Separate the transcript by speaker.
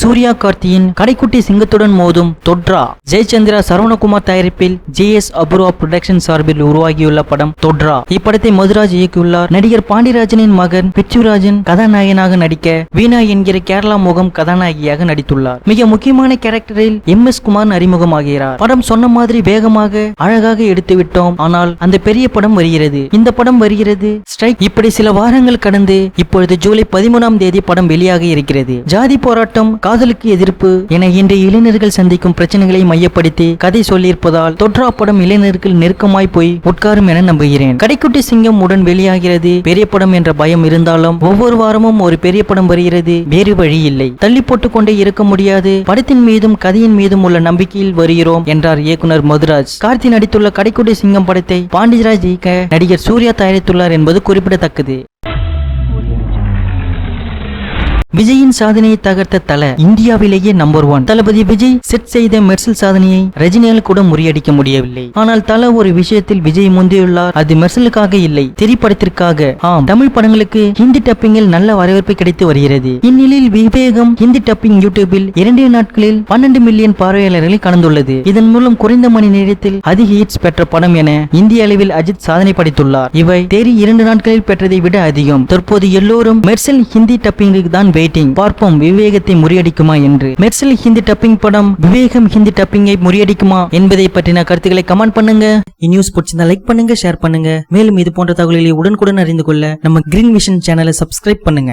Speaker 1: சூர்யா கார்த்தியின் கடைக்குட்டி சிங்கத்துடன் மோதும் தொட்ரா. ஜெயச்சந்திரா சரவணகுமார் தயாரிப்பில் JS Apoorva production சார்பில் உருவாகியுள்ள படம் தொட்ரா. இப்படத்தை மதுராஜ் இயக்கியுள்ளார். நடிகர் பாண்டியராஜனின் மகன் பிச்சுராஜன் கதாநாயகனாக நடிக்க வீணா என்கிற கேரளா முகம் கதாநாயகியாக நடித்துள்ளார். மிக முக்கியமான கேரக்டரில் MS குமார் அறிமுகமாகிறார். படம் சொன்ன மாதிரி வேகமாக அழகாக எடுத்து விட்டோம். ஆனால் அந்த பெரிய படம் வருகிறது. இந்த படம் வருகிறது ஸ்ட்ரைக். இப்படி சில வாரங்கள் கடந்து இப்பொழுது ஜூலை 13ஆம் தேதி படம் வெளியாக இருக்கிறது. ஜாதி போராட்டம், காதலுக்கு எதிர்ப்பு என இன்று இளைஞர்கள் சந்திக்கும் பிரச்சனைகளை மையப்படுத்தி கதை சொல்லியிருப்பதால் தொட்ரா படம் இளைஞர்கள் நெருக்கமாய் போய் உட்காரும் என நம்புகிறேன். கடைக்குட்டி சிங்கம் உடன் வெளியாகிறது. பெரிய படம் என்ற பயம் இருந்தாலும் ஒவ்வொரு வாரமும் ஒரு பெரிய படம் வருகிறது. வேறு வழி இல்லை. தள்ளி போட்டுக் கொண்டே இருக்க முடியாது. படத்தின் மீதும் கதையின் மீதும் உள்ள நம்பிக்கையில் வருகிறோம் என்றார் இயக்குனர் மதுராஜ். கார்த்தி நடித்துள்ள கடைக்குட்டி சிங்கம் படத்தை பாண்டியராஜ் இயக்க நடிகர் சூர்யா தயாரித்துள்ளார் என்பது குறிப்பிடத்தக்கது. விஜயின் சாதனையை தகர்த்த தல இந்தியாவிலேயே நம்பர் 1. தளபதி விஜய் செட் செய்த மெர்சல் சாதனையை ரஜினியால் கூட முறியடிக்க முடியவில்லை. ஆனால் தல ஒரு விஷயத்தில் விஜய் முந்தியுள்ளார். அது மெர்சலுக்காக இல்லை, திரைப்படத்திற்காக. ஆம், தமிழ் படங்களுக்கு ஹிந்தி டப்பிங்கில் நல்ல வரவேற்பு கிடைத்து வருகிறது. இந்நிலையில் விவேகம் ஹிந்தி டப்பிங் யூடியூபில் 2 நாட்களில் 12 மில்லியன் பார்வையாளர்களை கடந்துள்ளது. இதன் மூலம் குறைந்த மணி நேரத்தில் அதிக ஹிட்ஸ் பெற்ற படம் என இந்திய அளவில் அஜித் சாதனை படைத்துள்ளார். இவை தேறி 2 நாட்களில் பெற்றதை விட அதிகம். தற்போது எல்லோரும் மெர்சல் ஹிந்தி டப்பிங்கிற்கு தான் பார்ப்போம் விவேகத்தை முறியடிக்குமா என்று. மெர்சல் ஹிந்தி டப்பிங் படம் விவேகம் ஹிந்தி டப்பிங்கை முறியடிக்குமா என்பதை பற்றின கருத்துக்களை கமெண்ட் பண்ணுங்க. நியூஸ் பிடிச்சிருந்தா லைக் பண்ணுங்க, ஷேர் பண்ணுங்க. மேலும் இது போன்ற தகவல்களை உடனுக்குடன் அறிந்து கொள்ள நம்ம கிரீன் விஷன் சேனலை சப்ஸ்கிரைப் பண்ணுங்க.